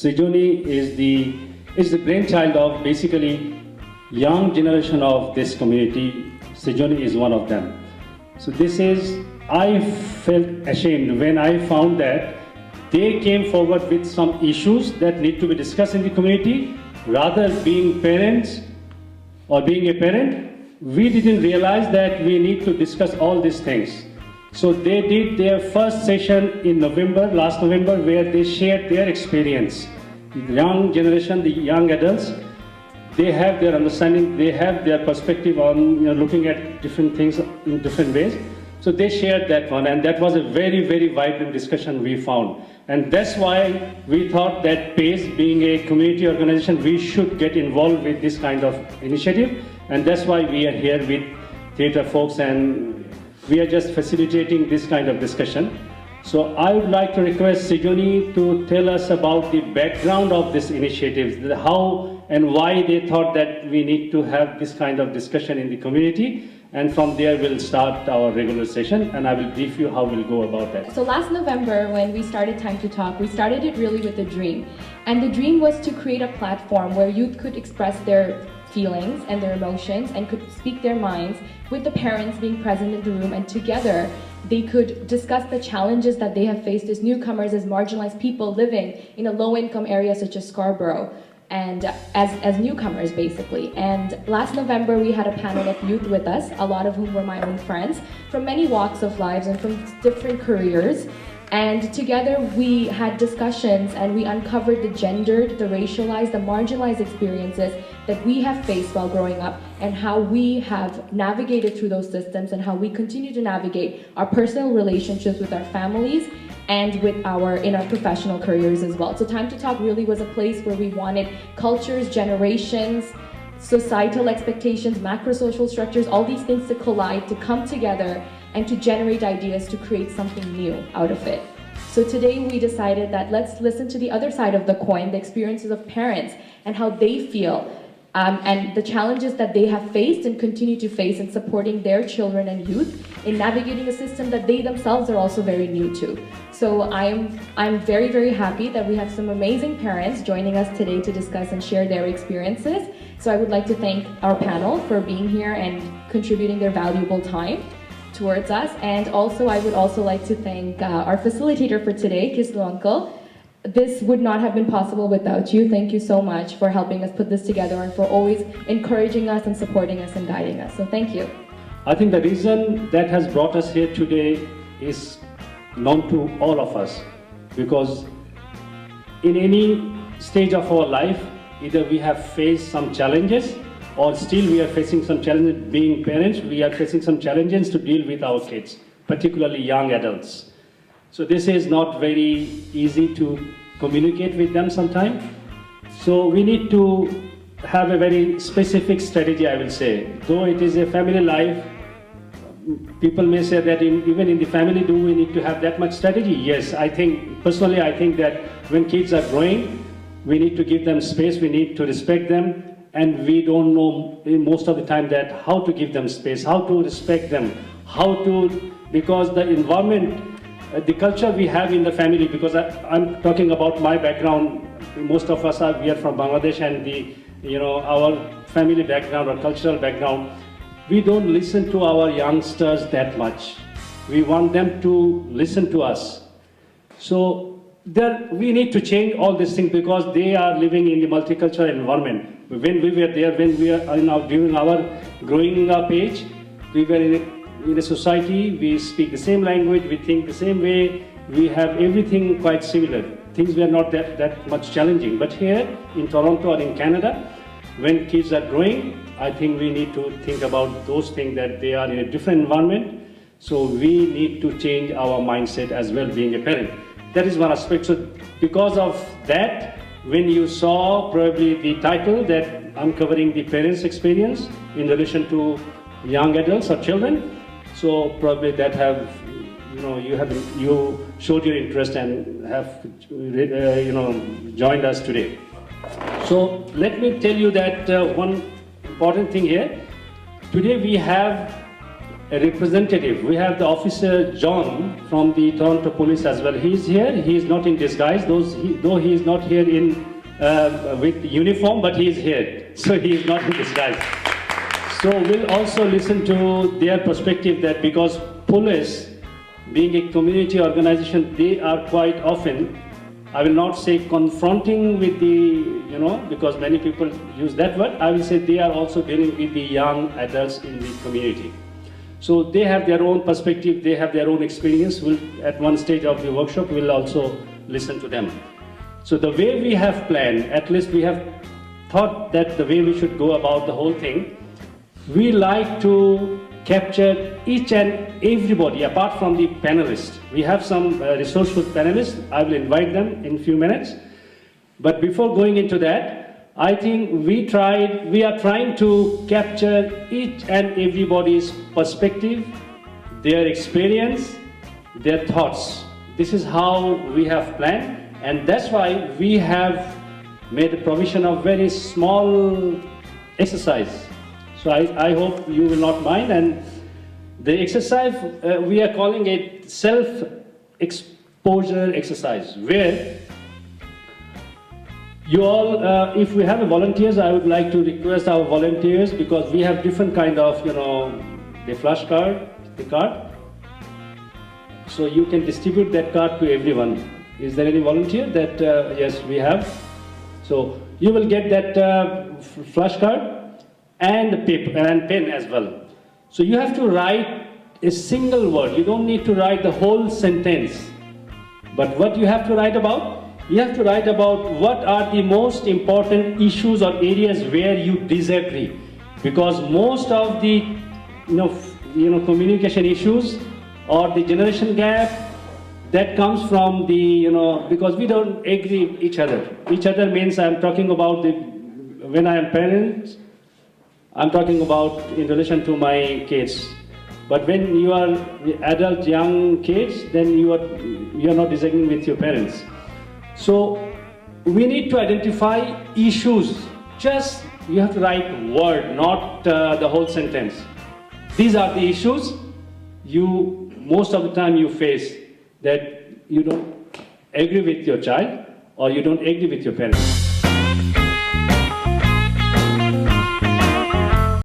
Sejoni is the brainchild of basically young generation of this community. Sejoni is one of them. So I felt ashamed when I found that they came forward with some issues that need to be discussed in the community. Rather being parents or being a parent, we didn't realize that we need to discuss all these things. So they did their first session in last November, where they shared their experience. The young generation, the young adults, they have their understanding, they have their perspective on looking at different things in different ways. So they shared that one, and that was a very, very vibrant discussion we found. And that's why we thought that PACE, being a community organization, we should get involved with this kind of initiative. And that's why we are here with theatre folks, and we are just facilitating this kind of discussion. So I would like to request Sejoni to tell us about the background of this initiative, how and why they thought that we need to have this kind of discussion in the community. And from there we'll start our regular session, and I will brief you how we'll go about that. So last November, when we started Time to Talk, we started it really with a dream. And the dream was to create a platform where youth could express their feelings and their emotions and could speak their minds, with the parents being present in the room, and together they could discuss the challenges that they have faced as newcomers, as marginalized people living in a low-income area such as Scarborough, and as newcomers basically. And last November we had a panel of youth with us, a lot of whom were my own friends, from many walks of lives and from different careers. And together we had discussions and we uncovered the gendered, the racialized, the marginalized experiences that we have faced while growing up, and how we have navigated through those systems, and how we continue to navigate our personal relationships with our families and in our professional careers as well. So Time to Talk really was a place where we wanted cultures, generations, societal expectations, macro social structures, all these things to collide, to come together and to generate ideas to create something new out of it. So today we decided that let's listen to the other side of the coin, the experiences of parents and how they feel, and the challenges that they have faced and continue to face in supporting their children and youth in navigating a system that they themselves are also very new to. So I'm very, very happy that we have some amazing parents joining us today to discuss and share their experiences. So I would like to thank our panel for being here and contributing their valuable time towards us. And also I would also like to thank our facilitator for today, Kislu Uncle. This would not have been possible without you. Thank you so much for helping us put this together and for always encouraging us and supporting us and guiding us. So thank you. I think the reason that has brought us here today is known to all of us, because in any stage of our life, either we have faced some challenges or still we are facing some challenges. Being parents, we are facing some challenges to deal with our kids, particularly young adults. So this is not very easy to communicate with them sometimes. So we need to have a very specific strategy, I will say. Though it is a family life, people may say that even in the family, do we need to have that much strategy? Yes, personally I think that when kids are growing, we need to give them space, we need to respect them, and we don't know most of the time that how to give them space, how to respect them, because the environment, the culture we have in the family, because I'm talking about my background, most of us we are from Bangladesh, and our family background or cultural background, we don't listen to our youngsters that much. We want them to listen to us. So we need to change all these things, because they are living in the multicultural environment. When we were there, during our growing up age, we were in a society, we speak the same language, we think the same way, we have everything quite similar. Things were not that much challenging. But here in Toronto or in Canada, when kids are growing, I think we need to think about those things, that they are in a different environment. So we need to change our mindset as well, being a parent. That is one aspect. So because of that, when you saw probably the title that I'm covering the parents' experience in relation to young adults or children, so probably that you showed your interest and have joined us today. So let me tell you that one important thing here. Today we have a representative. We have the officer John from the Toronto Police as well. He's here. He is not in disguise, though he is not here in with uniform, but he is here. So he is not in disguise. So we'll also listen to their perspective, that because police, being a community organization, they are quite often, I will not say confronting with the, because many people use that word, I will say they are also dealing with the young adults in the community. So they have their own perspective, they have their own experience. We'll, at one stage of the workshop, we'll also listen to them. So the way we have planned, at least we have thought that the way we should go about the whole thing, we like to capture each and everybody apart from the panelists. We have some resourceful panelists. I will invite them in a few minutes. But before going into that, I think we are trying to capture each and everybody's perspective, their experience, their thoughts. This is how we have planned, and that's why we have made a provision of very small exercise. So I hope you will not mind. And the exercise, we are calling it self-exposure exercise, where you all, if we have volunteers, I would like to request our volunteers, because we have different kind of, the flash card, the card. So you can distribute that card to everyone. Is there any volunteer that, yes, we have. So you will get that flash card and paper and pen as well. So you have to write a single word. You don't need to write the whole sentence. But what you have to write about? You have to write about what are the most important issues or areas where you disagree. Because most of the communication issues or the generation gap, that comes from the, because we don't agree with each other. Each other means I'm talking about when I am parents, I'm talking about in relation to my kids. But when you are adult young kids, then you are not disagreeing with your parents. So we need to identify issues. Just you have to write word, not the whole sentence. These are the issues most of the time you face, that you don't agree with your child or you don't agree with your parents.